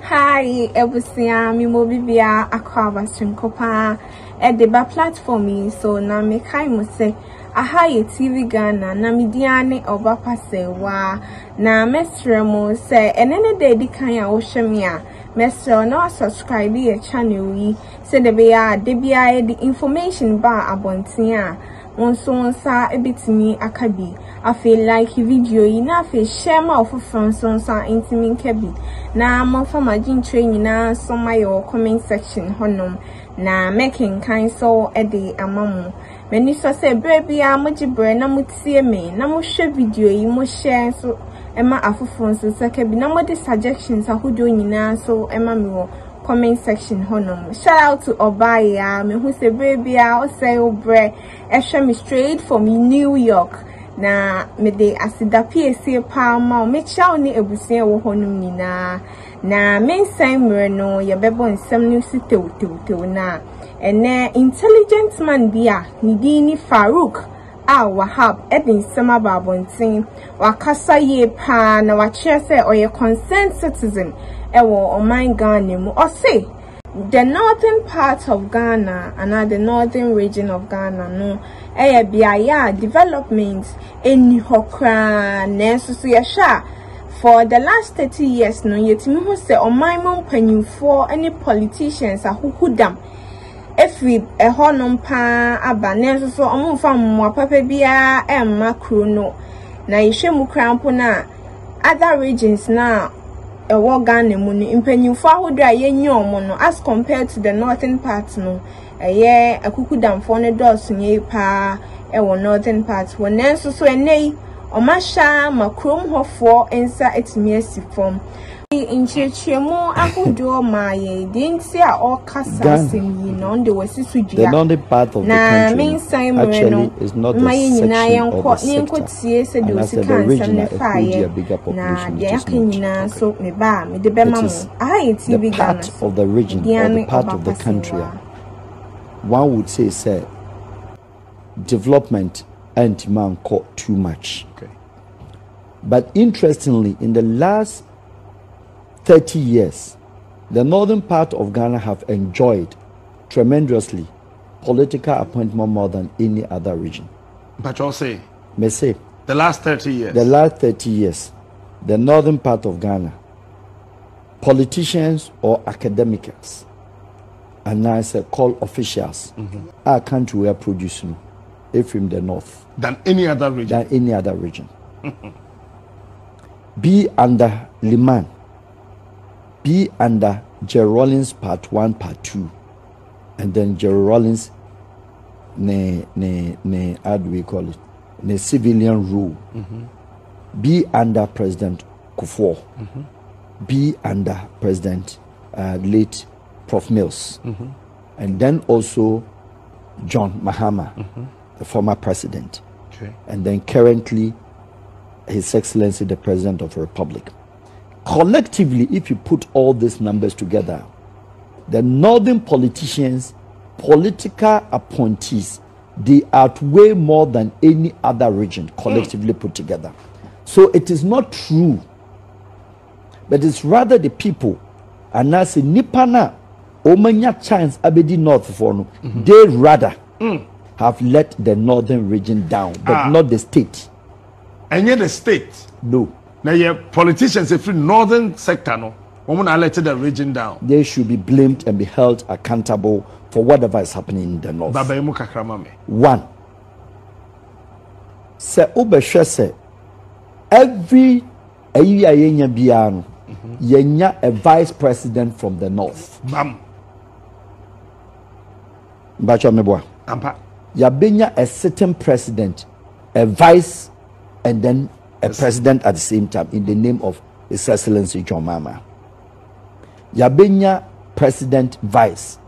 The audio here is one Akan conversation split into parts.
Hi, everyone. Mi mo bibia akwa sinkopa e deba platform so na me kai mo se aha ye TV Ghana na mediane oba pasewa na mesre mo se enene de di kan ya wo hwemi a mesre na subscribe ye channel yi se de be ya de bia the information ba abonten a wonsa ebitimi akabi I feel like video yi na fe share ma of sonsa intimi kabi na mo fa magin training na so my comment section honom na making kind so e de amamu many so say baby a mo gibre na mo tie me na mo hwe video yi mo share so ema afofon so kabi na mo de suggestions ahodo nyina so ema me wo comment section honom. Shout out to Obaya me who say baby I say obre e hwe me straight from New York na me de asida PSA palma me chaw ni ebusia wo honum nyina na mensan mre no ye bebo nsem no sitew na ene intelligent man bia ni dini Farouk Wahab edin sema babontin wakasa ye pa na wachia se oye concerned citizen ewo oman Ghana mu o say the northern part of Ghana and the northern region of Ghana no biaya development in hokra nenso so yasha for the last 30 years no yetimi ho se oman mon panyufo any politicians ahukudam efi ehonom pa aba nenso so omfa mwa papa bia emma kru no na yehwemu krampo na other regions na Ghana mu ni impanyufo ahodo a yenyomo no as compared to the northern part no akukudamfo ne dose nye pa northern part wonenso so enei omasha makrom hofo ensa etimi asifom inchechemu ahodo maye dinti a okasa semi no de wasisudua the northern part of the country actually is not the section of the sector and as the region a bigger population which is not so me ba me de bema mo the part of the region or the part of the country one would say development and man caught too much. Okay. But interestingly, in the last 30 years, the northern part of Ghana have enjoyed tremendously political appointment more than any other region. But you'll say? May say. The last 30 years? The last 30 years, the northern part of Ghana, politicians or academics, and I say call officials, our country we are producing from the north. Than any other region? Than any other region. Be under Liman, be under Jerry Rawlings part 1, part 2, and then Jerry Rawlings, how do we call it? The civilian rule. Be under President Kufuor, be under President late Prof. Mills, and then also John Mahama, the former president, and then currently His Excellency the President of the Republic. Collectively, if you put all these numbers together, the northern politicians, political appointees, they outweigh more than any other region collectively put together. So it is not true, but it's rather the people, and as a Nipana, Omanya chance abedi north for no, they rather have let the northern region down, but not the state. And yet the state? No. Now your politicians if northern sector no, women are let the region down. They should be blamed and be held accountable for whatever is happening in the north. One. Se ubeshese every yenya biano yenya a vice president from the north. Bam. Bacha meboa. Ampa. Yabenya a sitting president, a vice, and then a president at the same time in the name of His Excellency John Mahama. Yabenya president vice,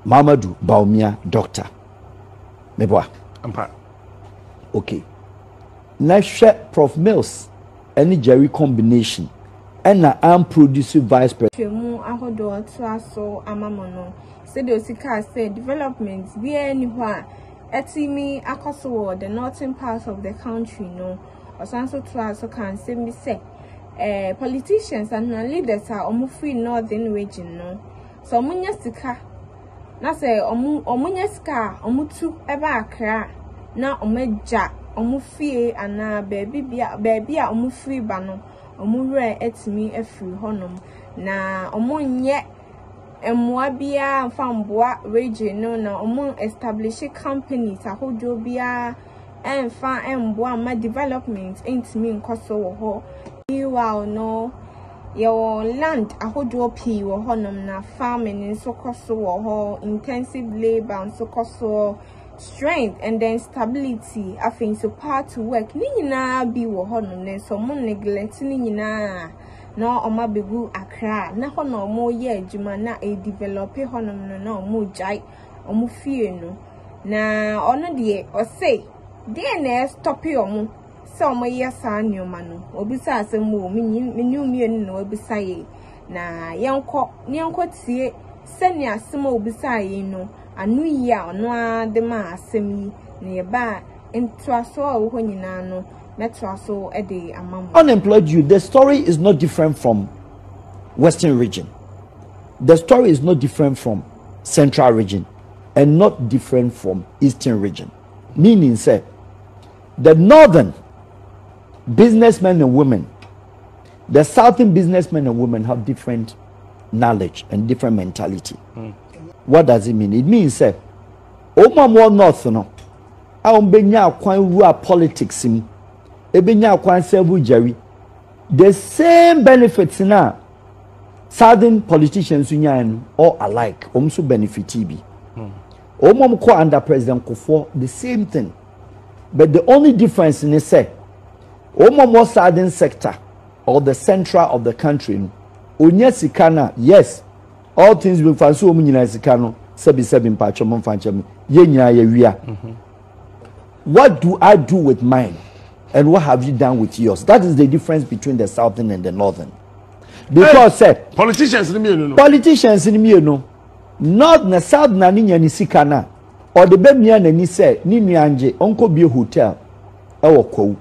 Mamadou Baumia doctor. Meboa. Ampa. Okay. Next Prof. Mills, any Jerry combination, and I'm producing vice president. Said the Osika said development be anywhere etimi akoso the northern part of the country no or so can say me say politicians and leaders are free northern region no so omunya sika na say omunya sika omutu eba akra na omeja omufie ana baby a omufree ba no omure etimi afiri honom na omunye emwa bia mfamboa region no na omun establish companies ahodo bia emfa emboa ma development entimi nkoso wo ho iwa no your land ahodo pi wo honom na farming nso koso wo ho intensive labor nso koso strength and then stability afin so part to work ni nyina bi wo honom ne so mo neglect ni nyina na oma begu akra na ho na omo ye adwuma na e develop honom no na omo jai omo fie no na ono de o say DNA stop omo so omo ye sa nyoma no obisa asem mo minyu no obisa ye na yenko tie seni asem obisa ye no anu ya ono ade ma asem yi na ye ba entwaso a wo nyina no metwaso e de amam. Unemployed youth, the story is not different from Western region. The story is not different from Central region and not different from Eastern region. Meaning say the northern businessmen and women, the southern businessmen and women have different knowledge and different mentality. What does it mean? It means say Oma more north no benya kwan rua politics in ebenya kwan sebu jerry the same benefits na southern politicians union all alike so benefit bi omom ko under President Kufuor the same thing, but the only difference in say omom southern sector or the central of the country onya sikana. Yes, all things will fancy omunyina sikano sebi mpacho monfanchem ye nyina ye wia. What do I do with mine and what have you done with yours? That is the difference between the southern and the northern. Because politicians in me no not na south na ninya ni sikana or the bemia na ni say ni nuanje onko bie hotel ewo Kwawu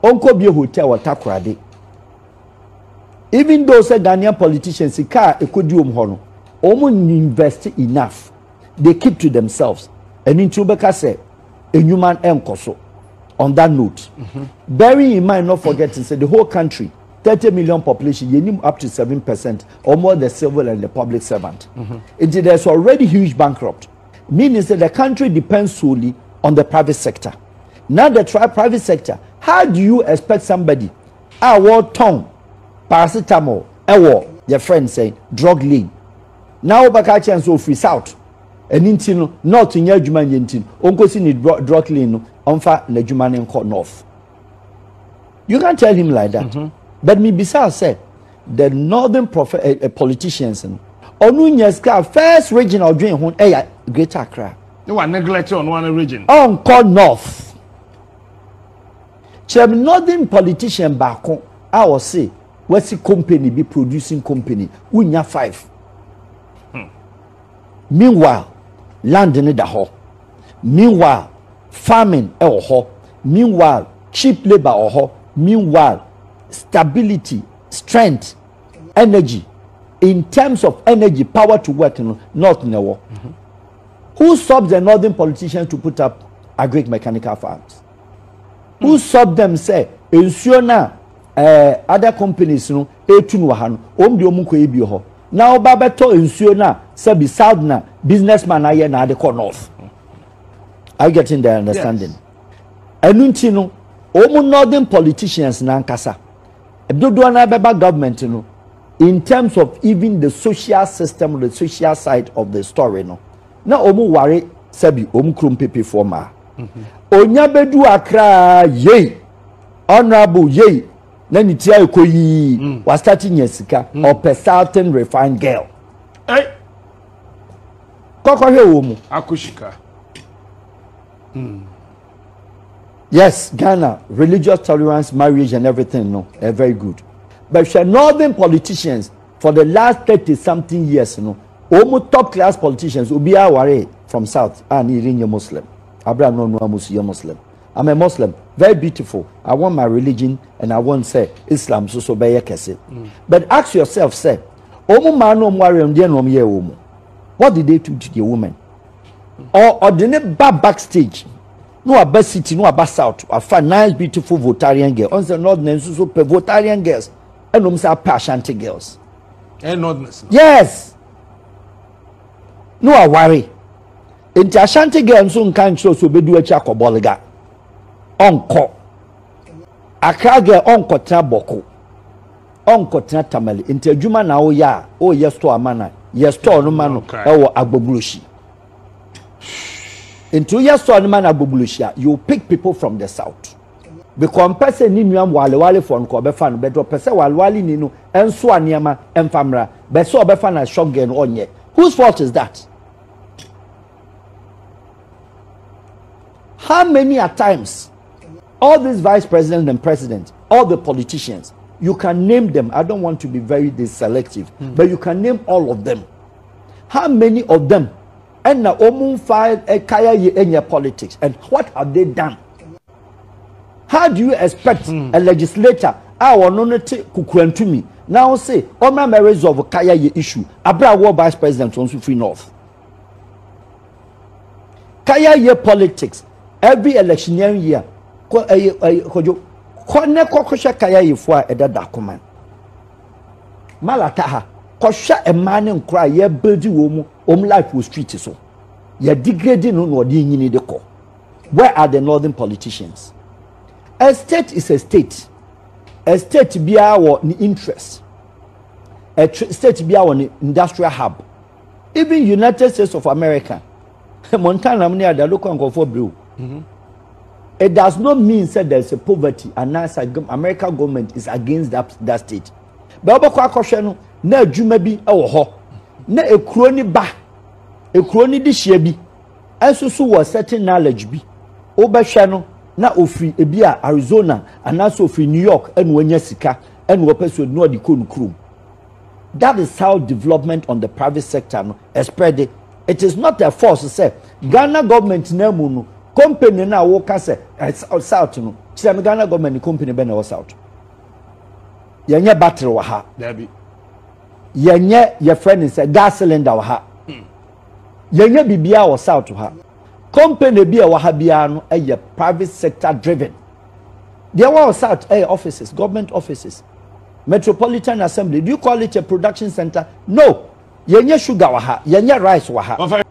onko bie hotel wa Takoradi. Even though say Ghanaian politicians sika ekodi ho no omo invest enough, they keep to themselves and into beka say human enkoso. On that note, bearing in mind, not forgetting, say the whole country, 30 million population, you need up to 7% or more the civil and the public servant. There's already huge bankrupt. Meaning that the country depends solely on the private sector. Now the private sector, how do you expect somebody, our tongue, paracetamol, your friend say, drug lane. Now baka chance of free south. And intino not in your juman yentin, uncle sin drug lane. Onfa Nejumane nko north. You can't tell him like that. But me bisa said the northern politicians Onunyeska first region of doing hon Greater Accra. You are neglected on one region. Onko north. Chem northern politician back I will say what's the company be producing company unya 5. Meanwhile, land in the hall. Meanwhile, farming meanwhile cheap labor meanwhile stability, strength, energy in terms of energy power to work not in the war. Who stopped the northern politicians to put up agric mechanical farms? Who stopped them say ensure na other companies no etun wahano omdi omunko ebi ho now babeto ensure na say south na businessman aye na de north. Are you getting the understanding? Enunti no, omo northern politicians na nkasa. Ebdodo na beba government no, in terms of even the social system, the social side of the story no. Na omo ware sabi omo krom pepe forma. Onya bedu Accra ye. Honorable ye. Na nitia ekoyi was starting yesika or per certain refined girl. Hey. Koko he omo Akushika. Yes, Ghana, religious tolerance, marriage, and everything, no, very good. But for northern politicians, for the last 30-something years, no, almost top-class politicians, Ubia Ware from South, and Irinyo Muslim. Abraham no Muslim. I'm a Muslim, very beautiful. I want my religion and I want say Islam so be kese. But ask yourself, say, omu man no worry dey no ye omu. What did they do to the woman? Or the ne backstage. No aba city, no aba south. A fine, nice, beautiful Votarian girl. On the northern so Votarian girls. And say Ashanti girls. And not yes. No I worry. Inti Ashanti girls so kan so be do echa koboliga. Onko. Accra girl onko tena boko. Onko tena tamale. Inti adwuma na o ya, o ye store mana. Ye store no mano e wo agbogbuloshi. Into your store man agbogbuloshi, you pick people from the south. Because person ni nuam wale for nko be fan be do person wale ni no enso aniama emfamra be so be fan na shotgun onye. Whose fault is that? How many at times all these vice presidents and presidents, all the politicians, you can name them. I don't want to be very selective, but you can name all of them. How many of them and na omun file a kaya ye in your politics, and what have they done? How do you expect a legislator our nonete kukuentumi now say Oma marriage of kaya ye issue abra war vice president on free north? Kaya ye politics every electioneering year kone kokosha kaya ye fo eda dakoman malata ha kosha emane nkra ye build wo life was street so ye degrading no odi nyini de ko. Where are the northern politicians? A state is a state. A state be our interest. A state be our industrial hub. Even United States of America, Montana, the local for blue. It does not mean that there's a poverty and now American government is against that state. But no, na juma bi ewo ho na ekuro ni ba ekuro ni di hye bi asusu was certain knowledge bi obehwe no na ofri ebi a Arizona anaso ofri New York enu anya sika enu opeso no di konukrum. That is how development on the private sector no spread. It is not a force to say Ghana government na mu no company na wo ka say south no kire Ghana government company be na wo south yenye battery wa ha Debbie yenye your friend is a gas cylinder wa ha yenye bibia wa south ha company bi a wa ha bia no a private sector driven. There were south offices, government offices, Metropolitan Assembly. Do you call it a production center? No. Yenye sugar wa ha, yenye rice wa ha.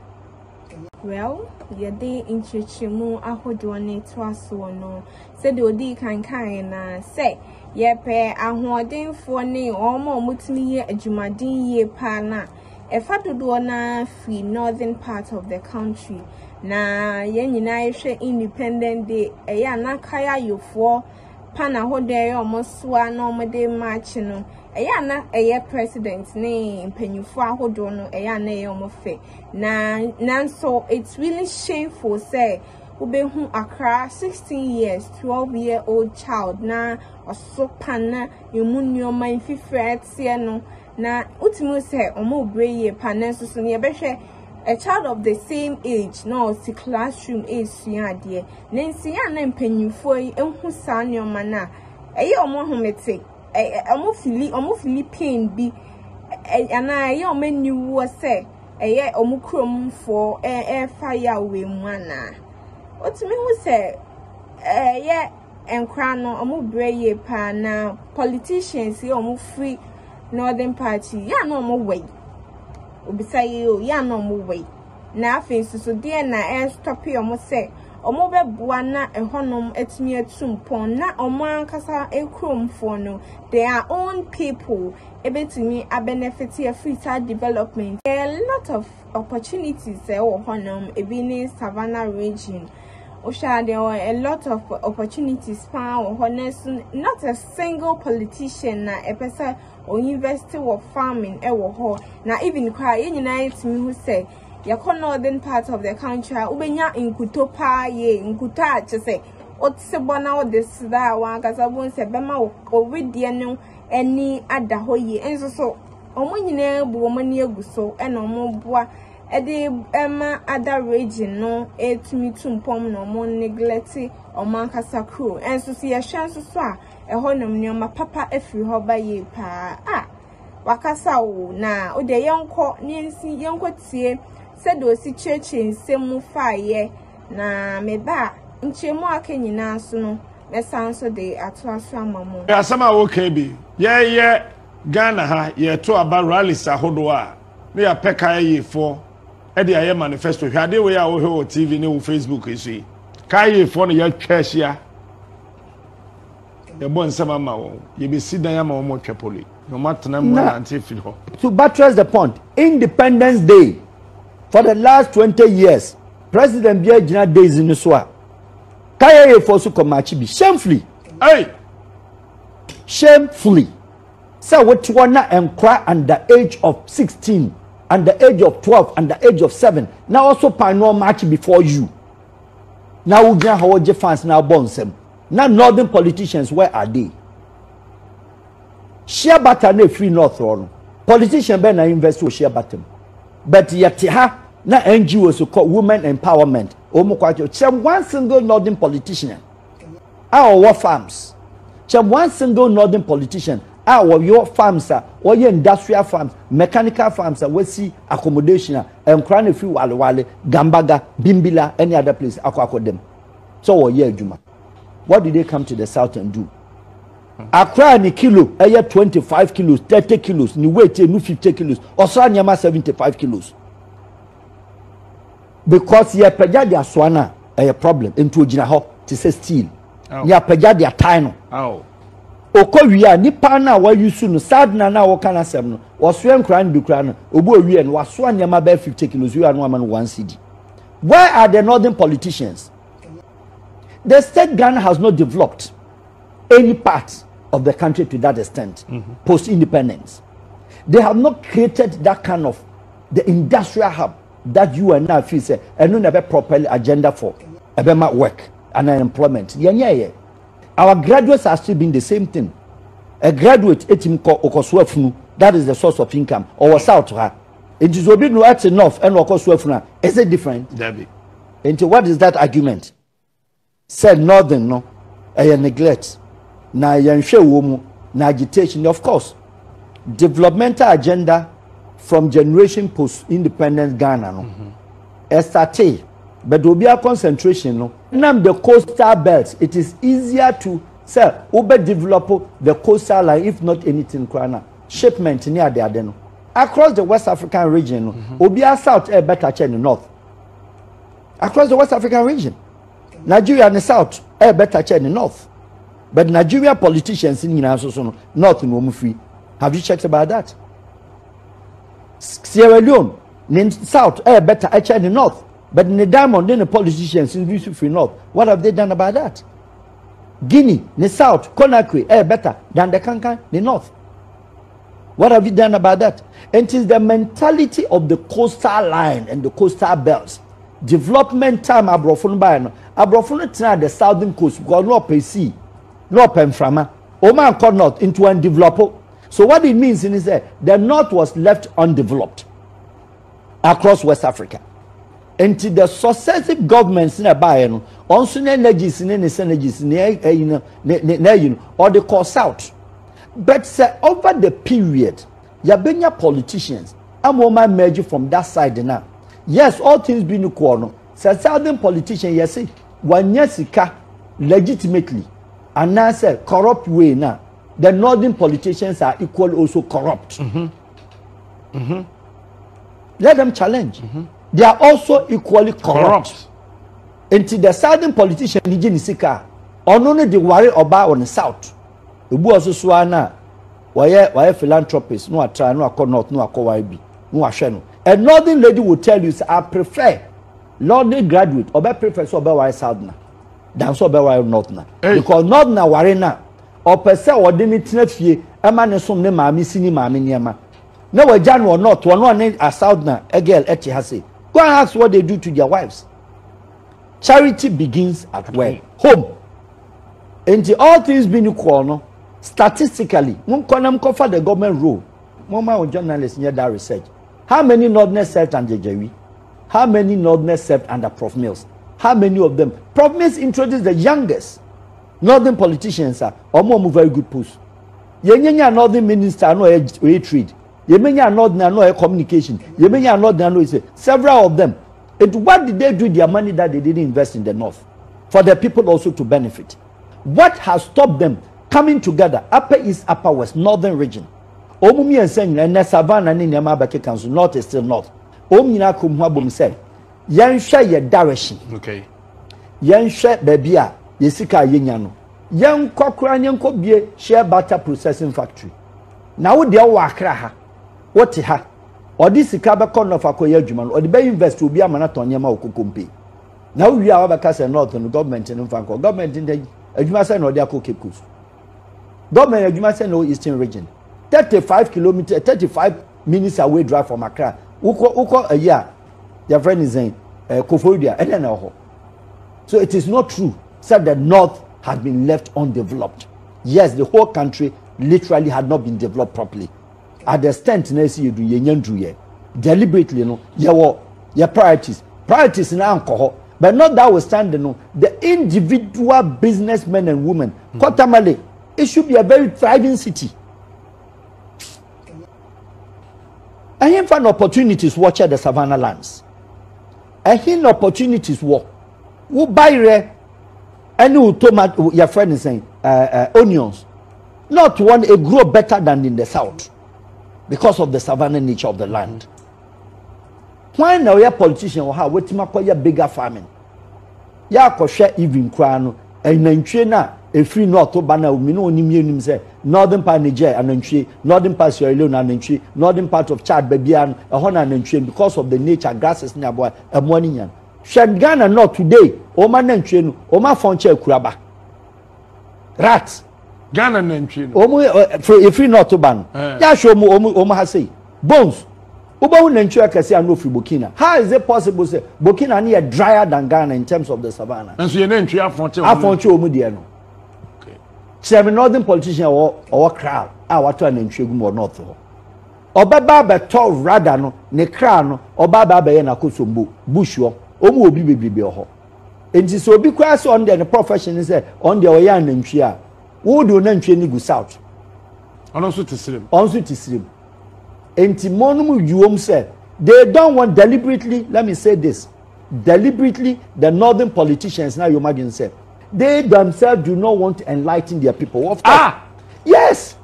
Well, yede inchichimu ahodo ne twaso no said odi kan na say yepe ahodenfo ne omo mutumi ye adwumaden ye pa na efa dodo na free northern part of the country na ye nyina ehwe independent day eya na kaya yofo pa na hode omo soa na omo de march no eya na eye president ne mpanyufo ahodo no eya na eye omo fe na so it's really shameful say ubehu Accra 16 years 12-year-old child na oso pana emunyo man fifretie no na utimi say omo breye pana so ne behwe a child of the same age no si classroom age suade nensi ya na mpanyufo ehu sa nyoma na eye omo homete omo Philippine bi ana eye omo niwo say eye omo krom for fire we mu ana otimi hu say ye enkra no omo breye pa na politicians ye omo free northern party ya no omo way obisaye o ya no omo way na afensu so de na stop omo say omo beboa na ehonom etimi atumpon na omo ankasa ekrom for no their own people ebetimi a benefit free development. There are a lot of opportunities honum ebini Savannah region. There were a lot of opportunities found honest, not a single politician na a person or university or farming na even cry united me who say your northern part of the country ubenya in kutopa ye in kuta say otsebona o this that one kasabon se bema o widie no any adahoye enso so omo nyina bu omo ne aguso e na omo boa ede ema other region no etumi tumpom no mo neglect o man kasa crew enso si ye hwan so a ehonom nyoma papa afiri ho ba ye pa wakasa wo na o de yenko nensi yenko tie se do si cheche nsemu faaye na meba nchemu aka nyina so no mesanso de atoaso amamo ya sama wo kan bi ye Ghana ha ye to aba rallies ahodo a me ya peka ye fo e de aye manifesto hwade we a wo he TV ne wo Facebook isi kai fo no ya twahia ye bon sama ma wo ye be sidan ya ma wo mo twepoli no matna mo na anti feel ho. To buttress the point, Independence Day for the last 20 years President Bia Gina days in the swa kai for so komachi bi shamefully shamefully. So what one and cry under age of 16, under age of 12, under age of 7. Now also pioneer match before you. Now we get how fans now born them. Now northern politicians, where are they? Share button a free north or politician ben na invest to share button. But yet ha na NGOs so called women empowerment. Omo kwacho chem one single northern politician. Our farms. Chem one single northern politician. Your farms are or your industrial farms, mechanical farms are we see accommodation and crown a few wale Gambaga, Bimbila, any other place aqua them. So yeah, Juma. What did they come to the south and do? Accra ni kilo, a year 25 kilos, 30 kilos, ni weight new 50 kilos, or Sanyama 75 kilos. Because ye peja dia swana a problem into Jinaho to say steel. Ya peja dia tino. Okowia nipa na wa yusu no sadna na wo kana sem no woso enkran bi kra no obo owie no waso anyama ba 50 kilos wi anu ama no 1 cedi. Where are the northern politicians? The state Ghana has not developed any part of the country to that extent post independence. They have not created that kind of the industrial hub that you and I feel say and no never properly agenda for about work and employment. Yeah. Our graduates are still being the same thing. A graduate, that is the source of income. Or south to her. It is obi no at enough and okoswefuna. Is it different? Debbie. Into what is that argument? Said northern no, a neglect. Na yanshe womu, na agitation. Of course, developmental agenda from generation post independence Ghana no. Estate. But there will be a concentration. No? Now the coastal belts, it is easier to sell, develop the coastal line, if not anything. Shipment near the Adeno. Across the West African region, Obia South is better than the North. Across the West African region, Nigeria and the South is better than the North. But Nigeria politicians in the North in Womufi. Have you checked about that? Sierra Leone, in the South is better than the North. But in the diamond, then the politicians in the North, what have they done about that? Guinea, the South, Conakry, better than the Kankan, the North. What have you done about that? And it is the mentality of the coastal line and the coastal belts. Development time, Abrofun Bayano. Abrofun try the southern coast, because no pay sea, no pen frama. Oman called North into undeveloped. So what it means is that the North was left undeveloped across West Africa. Into the successive governments in a buy, also energies in any synergies or the course out. But say, over the period, Yabenya politicians, I'm woman merge from that side now. Yes, all things being equal. Say southern politician, yes, one yesika legitimately, and now say corrupt way now. The northern politicians are equal also corrupt. Let them challenge. They are also equally corrupt. Until the southern politician, Nijinisika, or only the worry about on the south. The boys also swana, why philanthropists, no, try, no, north, no, YB, no, Asheno. A northern lady will tell you, I prefer northern graduate, or prefer so by southern than so by northern. Because northern worry now, or per se, or didn't fee, a man is some name, mammy, sini, mammy, niama. No, a Jan or not, one name a southerner, a girl, eti hase. Go and ask what they do to their wives. Charity begins at where? Home. And all things being equal, no? Statistically, one can cover the government role. Mama or journalists near that research. How many northerners served and Jejewi? How many Northerners served under Prof Mills? How many of them? Prof Mills introduced the youngest Northern politicians are very good posts. Yenya Northern minister no a trade. Yemenya Northern no communication. Yemenya Northern no several of them. And what did they do with their money that they didn't invest in the North? For the people also to benefit. What has stopped them coming together? Upper East, Upper West, Northern region. Omumi and saying and Savannah and Yamabake Council, North is still North. Omina Kumwabum said, Yan share your direction. Okay. Yan share babia, Yesika Yenyano. Young Cochrane Kobie share butter processing factory. Now they are Wakraha. What ha? Or this Ikaba corner of Akoya Juman, or the bay invest will be a manaton Yama Okumpi. Now we are Abacas and North and government and Franco. Government in the Jumasan or the Cape Coast. Government of Jumasan no Eastern region. 35 kilometers, 35 minutes away drive from Accra. Uko a year. Their friend is saying, Kofodia, and then so it is not true. Said the North has been left undeveloped. Yes, the whole country literally had not been developed properly. At the extent you do deliberately, your priorities. Priorities in alcohol, but not that withstanding the individual businessmen and women. Kotamale, it should be a very thriving city. I have found opportunities watch at the Savannah lands. I hear opportunities walk. Who buy any tomato, your friend is saying, onions. Not one, it grow better than in the south because of the Savannah nature of the land. Why now your politician will have what you bigger farming? Ya share even crown and then China. A free north to banner, we know him say northern part Niger and northern part Sierra Leone and northern part of Chad, Babian, a Hona and because of the nature grasses nearby a morning. Ghana not today, Oman and Chin, Oma Fonche Kuraba. Rats. Ghana and Chin. A free north to ban. Ya show me Oma say. Bones. Oba and Chua can say no free Burkina. How is it possible say Burkina near drier than Ghana in terms of the savannah? And so your name Fonche Omudiano. Seven northern politicians or crowd, our turn in Chugum or North. Or Baba tall rather no, ne crown, or Baba Bayana Kusumbu, Bushwo, Omu Bibi Ho. And so be class on the profession is on the Oyan and Chia. Who do not go south? And also to slim. Also to slim. And Timonum Yuom said, they don't want deliberately, let me say this, deliberately, the northern politicians, now you imagine say, they themselves do not want to enlighten their people. Of course. Yes.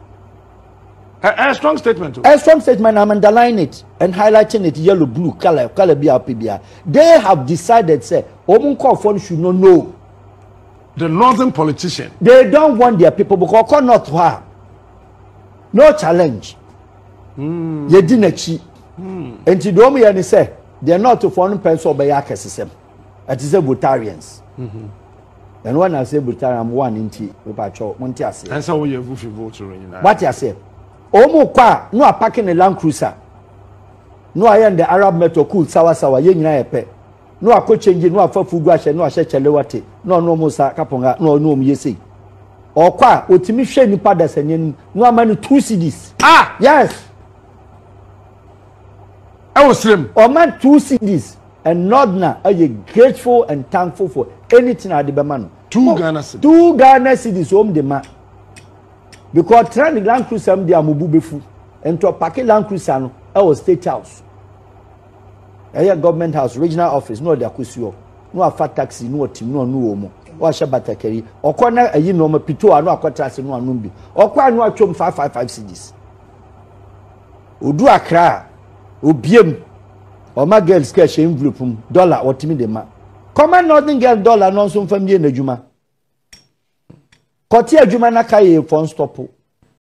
A strong statement. A strong statement. I'm underlining it and highlighting it yellow, blue, color, BRPBR. They have decided, say, Omunkofon should not know. The northern politician. They don't want their people because not her. No challenge. You didn't cheat. And to do me and say, they're not to foreign pencil by Yaka system. It is a Butarians. And when I say Bhutan, I'm one in tea. And so we have votes. What you say? Omo kwa no a packing a Land Cruiser. No I am the Arab Metro cool sawa yen pe. No a coach change no a for Fuguasha, no a Shechelewati, no Musa Kaponga, no Yesi. Or kwa Utimi Shani Padas and no man 2 CDs. Yes. I was slim. Or man 2 CDs. And Nordna are you grateful and thankful for anything at the Baman. 2 Ghana cities. 2 Ghana cities home the man. Because Trend Land Cruiser they are Mububefu and to a packet Land Cruiser our state house. A government house, regional office, no their kusio, no a fat taxi, no team, no no or Shabata carry, or corner a year no pito, no a quartas, no numbi, or quite no chum 555 cities. Udu Accra, Ubiem. Or my girls cash envelope from dollar or timid ma. Common northern girl dollar non some family in the Juma. Kotia Juma Nakaye phone stop.